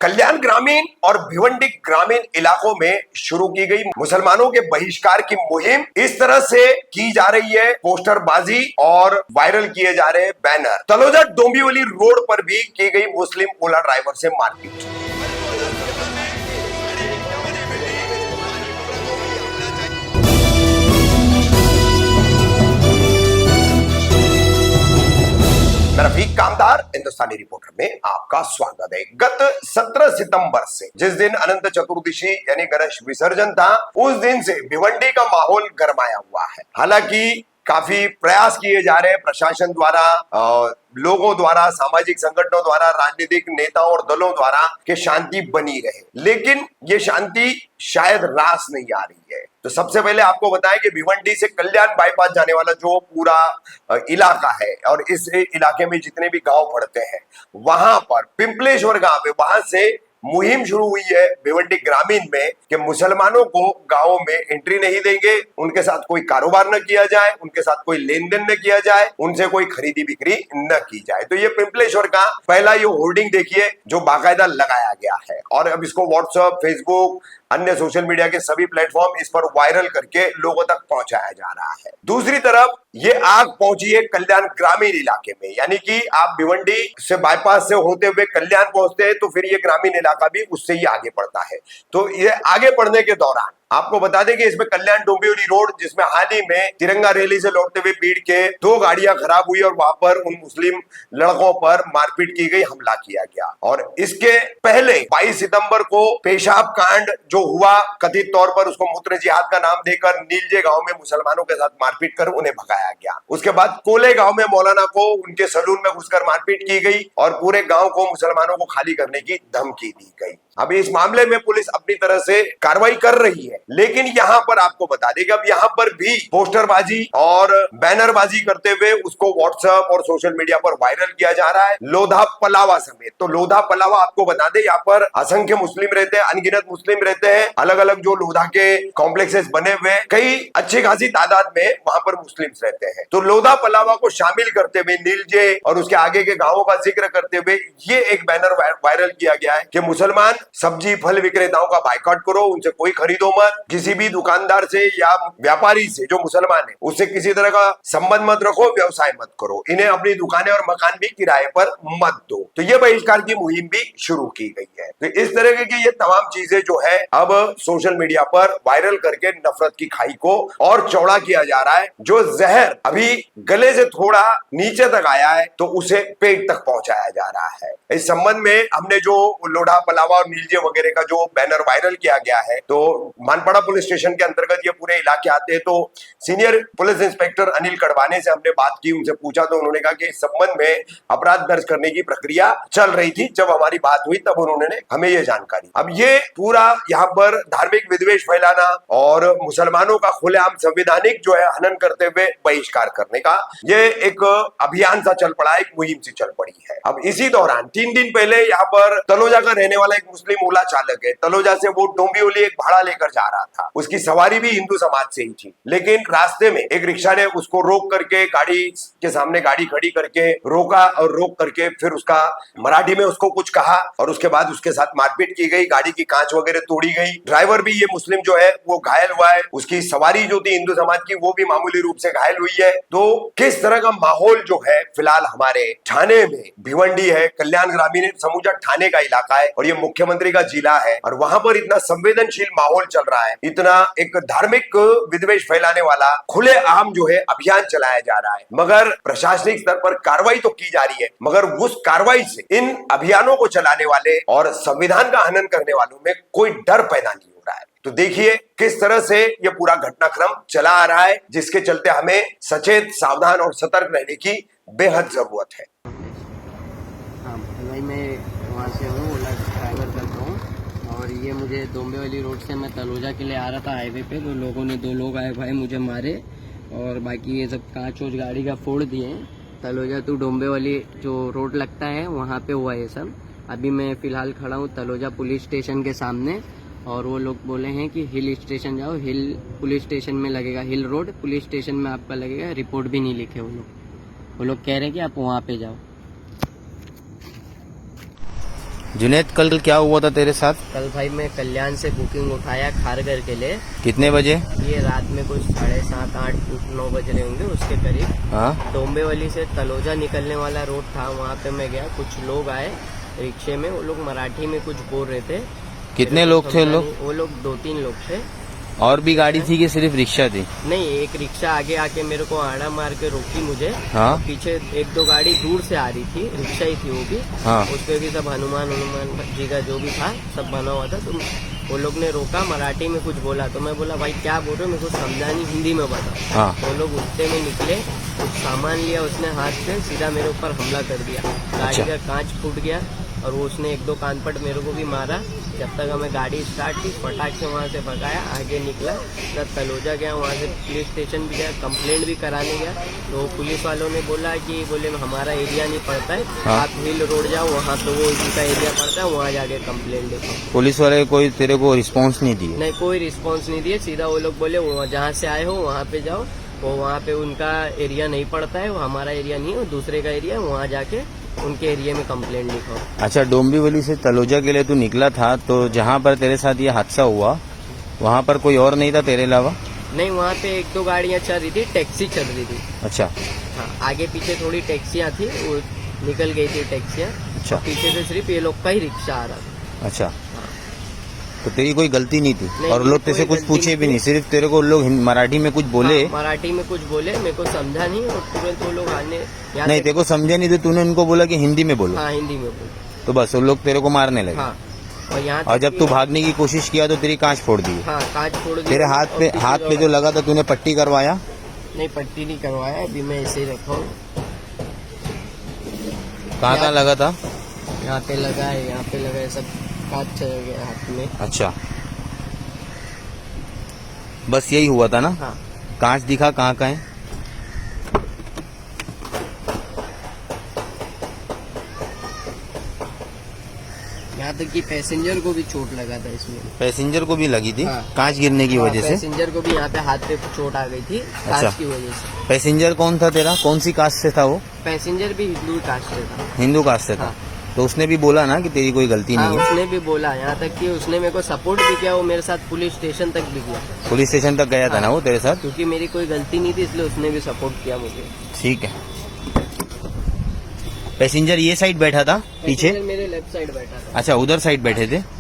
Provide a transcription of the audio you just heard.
कल्याण ग्रामीण और भिवंडी ग्रामीण इलाकों में शुरू की गई मुसलमानों के बहिष्कार की मुहिम इस तरह से की जा रही है, पोस्टरबाजी और वायरल किए जा रहे हैं बैनर। तलोजा डोंबिवली रोड पर भी की गई मुस्लिम ओला ड्राइवर से मारपीट। मैं रफीक कामदार हिंदुस्तानी रिपोर्टर में आपका स्वागत है। गत 17 सितंबर से जिस दिन अनंत चतुर्दशी यानी गणेश विसर्जन था, उस दिन से भिवंडी का माहौल गरमाया हुआ है। हालांकि काफी प्रयास किए जा रहे हैं प्रशासन द्वारा, लोगों द्वारा, सामाजिक संगठनों द्वारा, राजनीतिक नेताओं और दलों द्वारा कि शांति बनी रहे, लेकिन ये शांति शायद रास नहीं आ रही है। तो सबसे पहले आपको बताएं कि भिवंडी से कल्याण बाईपास जाने वाला जो पूरा इलाका है और इस इलाके में जितने भी गांव पड़ते हैं, वहां पर पिंपलेश्वर गांव है, वहां से मुहिम शुरू हुई है भिवंडी ग्रामीण में कि मुसलमानों को गांवों में एंट्री नहीं देंगे, उनके साथ कोई कारोबार न किया जाए, उनके साथ कोई लेन देन न किया जाए, उनसे कोई खरीदी बिक्री न की जाए। तो ये पिंपलेश्वर का पहला ये होर्डिंग देखिए जो बाकायदा लगाया गया है और अब इसको व्हाट्सएप, फेसबुक, अन्य सोशल मीडिया के सभी प्लेटफॉर्म इस पर वायरल करके लोगों तक पहुंचाया जा रहा है। दूसरी तरफ ये आग पहुंची है कल्याण ग्रामीण इलाके में, यानी कि आप भिवंडी से बाईपास से होते हुए कल्याण पहुंचते हैं तो फिर ये ग्रामीण इलाका भी उससे ही आगे पड़ता है। तो ये आगे बढ़ने के दौरान आपको बता दें कि इसमें कल्याण डोंबिवली रोड, जिसमें हाल ही में तिरंगा रैली से लौटते हुए भीड़ के 2 गाड़ियां खराब हुई और वहां पर उन मुस्लिम लड़कों पर मारपीट की गई, हमला किया गया। और इसके पहले 22 सितंबर को पेशाब कांड जो हुआ, कथित तौर पर उसको मूत्र जिहाद का नाम देकर नीलजे गांव में मुसलमानों के साथ मारपीट कर उन्हें भगाया गया। उसके बाद कोले गांव में मौलाना को उनके सलून में घुसकर मारपीट की गई और पूरे गांव को मुसलमानों को खाली करने की धमकी दी गई। अब इस मामले में पुलिस अपनी तरह से कार्रवाई कर रही है, लेकिन यहाँ पर आपको बता दें कि अब यहाँ पर भी पोस्टरबाजी और बैनरबाजी करते हुए उसको व्हाट्सएप और सोशल मीडिया पर वायरल किया जा रहा है, लोधा पलावा समेत। तो लोधा पलावा आपको बता दें यहाँ पर असंख्य मुस्लिम रहते हैं, अनगिनत मुस्लिम रहते हैं, अलग अलग जो लोधा के कॉम्प्लेक्सेस बने हुए, कई अच्छी खासी तादाद में वहां पर मुस्लिम्स रहते हैं। तो लोधा पलावा को शामिल करते हुए नीलजे और उसके आगे के गांवों का जिक्र करते हुए ये एक बैनर वायरल किया गया है कि मुसलमान सब्जी फल विक्रेताओं का बाइकआउट करो, उनसे कोई खरीदो मत, किसी भी दुकानदार से या व्यापारी से जो मुसलमान है उससे किसी तरह का संबंध मत रखो, व्यवसाय मत करो, इन्हें अपनी दुकानें और मकान भी किराए पर मत दो। तो ये बहिष्कार की मुहिम भी शुरू की गई है। तो इस तरह की ये तमाम चीजें जो है अब सोशल मीडिया पर वायरल करके नफरत की खाई को और चौड़ा किया जा रहा है। जो जहर अभी गले से थोड़ा नीचे तक आया है तो उसे पेट तक पहुंचाया जा रहा है। इस संबंध में हमने जो लोढ़ा पलावा और नीलजे वगैरह का जो बैनर वायरल किया गया है, तो मानपड़ा पुलिस स्टेशन के अंतर्गत ये पूरे इलाके आते हैं। तो सीनियर पुलिस इंस्पेक्टर अनिल कड़वाने से हमने बात की, उनसे पूछा तो उन्होंने कहा कि इस संबंध में अपराध दर्ज करने की प्रक्रिया चल रही थी। जब हमारी बात हुई तब उन्होंने हमें ये जानकारी। अब ये पूरा यहाँ पर धार्मिक विद्वेष फैलाना और मुसलमानों का खुलेआम संवैधानिक जो है हनन करते हुए बहिष्कार करने का ये एक अभियान सा चल पड़ा है, एक मुहिम सी चल पड़ी है। अब इसी दौरान 3 दिन पहले यहाँ पर तलोजा का रहने वाला एक मुस्लिम ओला चालक है, तलोजा से वो डोंबिवली एक भाड़ा लेकर जा रहा था, उसकी सवारी भी हिंदू समाज से ही थी, लेकिन रास्ते में एक रिक्शा ने उसको रोक करके गाड़ी के सामने गाड़ी खड़ी करके रोका और रोक करके फिर उसका मराठी में उसको कुछ कहा और उसके बाद उसके साथ मारपीट की गई, गाड़ी की कांच वगैरह तोड़ी गई। ड्राइवर भी ये मुस्लिम जो है वो घायल हुआ है, उसकी सवारी जो थी हिंदू समाज की वो भी मामूली रूप से घायल हुई है। तो किस तरह का माहौल जो है फिलहाल हमारे थाने में, भिवंडी है, कल्याण ग्रामीण समूचा थाने का इलाका है और ये मुख्यमंत्री का जिला है और वहां पर इतना संवेदनशील माहौल चल रहा है, इतना एक धार्मिक विद्वेष फैलाने वाला खुलेआम जो है अभियान चलाया जा रहा है, मगर प्रशासनिक स्तर पर कार्रवाई तो की जा रही है, मगर उस कार्रवाई से इन अभियानों को चलाने वाले और संविधान का हनन करने वालों में कोई डर पैदा नहीं हो रहा है। तो देखिए किस तरह से ये पूरा घटनाक्रम चला आ रहा है, जिसके चलते हमें सचेत, सावधान और सतर्क रहने की बेहद जरूरत है। हाँ भाई, मैं वहाँ से हूँ, ओला ड्राइवर करता हूँ और ये मुझे डोंबिवली रोड से मैं तलोजा के लिए आ रहा था हाईवे पे, तो लोगों ने 2 लोग आए भाई मुझे मारे और बाकी ये सब कांच वोच गाड़ी का फोड़ दिए हैं। तलोजा टू डोंबिवली जो रोड लगता है वहाँ पे हुआ ये सब। अभी मैं फ़िलहाल खड़ा हूँ तलोजा पुलिस स्टेशन के सामने और वो लोग बोले हैं कि हिल स्टेशन जाओ, हिल पुलिस स्टेशन में लगेगा, हिल रोड पुलिस स्टेशन में आपका लगेगा, रिपोर्ट भी नहीं लिखे वो लोग कह रहे हैं कि आप वहाँ पे जाओ। जुनैद, कल क्या हुआ था तेरे साथ? कल भाई मैं कल्याण से बुकिंग उठाया खारघर के लिए। कितने बजे? ये रात में कुछ 7:30, 8, 9 बज रहे होंगे उसके करीब। हाँ, डोंबिवली से तलोजा निकलने वाला रोड था, वहाँ पे मैं गया। कुछ लोग आए रिक्शे में, वो लोग मराठी में कुछ बोल रहे थे। कितने लोग थे लोग? वो लोग 2-3 लोग थे। और भी गाड़ी थी कि सिर्फ रिक्शा थी? नहीं, एक रिक्शा आगे आके मेरे को आड़ा मार के रोकी मुझे। हाँ। पीछे 1-2 गाड़ी दूर से आ रही थी, रिक्शा ही थी वो भी। हाँ। उस पे भी सब हनुमान जी का जो भी था सब बना हुआ था। तो वो लोग ने रोका, मराठी में कुछ बोला, तो मैं बोला भाई क्या बोल रहे हो, मेरे को समझा नहीं, हिंदी में बताओ। हाँ। वो लोग गुस्से में निकले, कुछ सामान लिया उसने हाथ से, सीधा मेरे ऊपर हमला कर दिया। गाड़ी अच्छा। का कांच फूट गया और वो उसने 1-2 कानपट मेरे को भी मारा। जब तक हमें गाड़ी स्टार्ट की, फटाक से वहाँ से भगाया, आगे निकला, मैं तलोजा गया, वहाँ से पुलिस स्टेशन भी गया, कंप्लेंट भी कराने गया। तो पुलिस वालों ने बोला कि बोले हमारा एरिया नहीं पड़ता है, हाँ। आप हिल रोड जाओ, वहाँ तो वो इसी का एरिया पड़ता है, वहाँ जाके कंप्लेंट लिखो। पुलिस वाले कोई तेरे को रिस्पांस नहीं दिए? नहीं, कोई रिस्पांस नहीं दिए। सीधा वो लोग बोले वो जहाँ से आए हो वहाँ पे जाओ, वो वहाँ पे उनका एरिया नहीं पड़ता है, वो हमारा एरिया नहीं है, वो दूसरे का एरिया है, वहाँ जाके उनके एरिया में कंप्लेंट लिखो। अच्छा, डोंबिवली से तलोजा के लिए तू निकला था, तो जहाँ पर तेरे साथ ये हादसा हुआ वहाँ पर कोई और नहीं था तेरे अलावा? नहीं, वहाँ पे 1-2 गाड़ियाँ चल रही थी, टैक्सी चल रही थी। अच्छा। हाँ, आगे पीछे थोड़ी टैक्सियाँ थी, वो निकल गई थी टैक्सियाँ। अच्छा। पीछे से सिर्फ ये लोग का ही रिक्शा आ रहा था। अच्छा, तो तेरी कोई गलती नहीं थी? नहीं, और लोग कोई तेरे कुछ गलती पूछे नहीं भी थी। नहीं, सिर्फ तेरे को लोग मराठी में कुछ बोले? हाँ, मराठी में कुछ बोले, मेरे को समझा नहीं और तुरंत वो लोग आने यहाँ नहीं, तक- तेरे को समझे नहीं तो तूने उनको बोला कि हिंदी में बोलो? हाँ, हिंदी में बोले। तो बस वो लोग तेरे को मारने लगे? हाँ, और यहाँ और तक जब कि- तू भागने की कोशिश किया तो तेरी कांच फोड़ दी? हाँ, कांच फोड़ दी। तेरे और पीछे हाथ पे जो लगा था तूने पट्टी करवाया? नहीं, पट्टी नहीं करवाया, अभी मैं ऐसे ही रखा हूँ। कहाँ लगा था? यहाँ पे लगा है, यहाँ पे लगा है, सब कांच चल गया हाथ में। अच्छा, बस यही हुआ था ना? हाँ, कांच दिखा कहाँ का है? यहाँ तक कि पैसेंजर को भी चोट लगा था इसमें। पैसेंजर को भी लगी थी? हाँ। कांच गिरने की हाँ, वजह से? पैसेंजर को भी यहाँ पे हाथ पे चोट आ गई थी अच्छा। कांच की वजह से। पैसेंजर कौन था तेरा? कौन सी कास्ट से था वो? पैसेंजर भी हिंदू कास्ट से था। हिंदू कास्ट से था? हाँ। तो उसने भी बोला ना कि तेरी कोई गलती हाँ, नहीं है? उसने भी बोला, यहाँ तक कि उसने मेरे को सपोर्ट भी किया, वो मेरे साथ पुलिस स्टेशन तक भी गया, पुलिस स्टेशन तक गया था ना वो तेरे साथ? क्योंकि मेरी कोई गलती नहीं थी, इसलिए उसने भी सपोर्ट किया मुझे। ठीक है। पैसेंजर ये साइड बैठा था पीछे? पैसेंजर मेरे लेफ्ट साइड बैठा था। अच्छा, उधर साइड बैठे थे?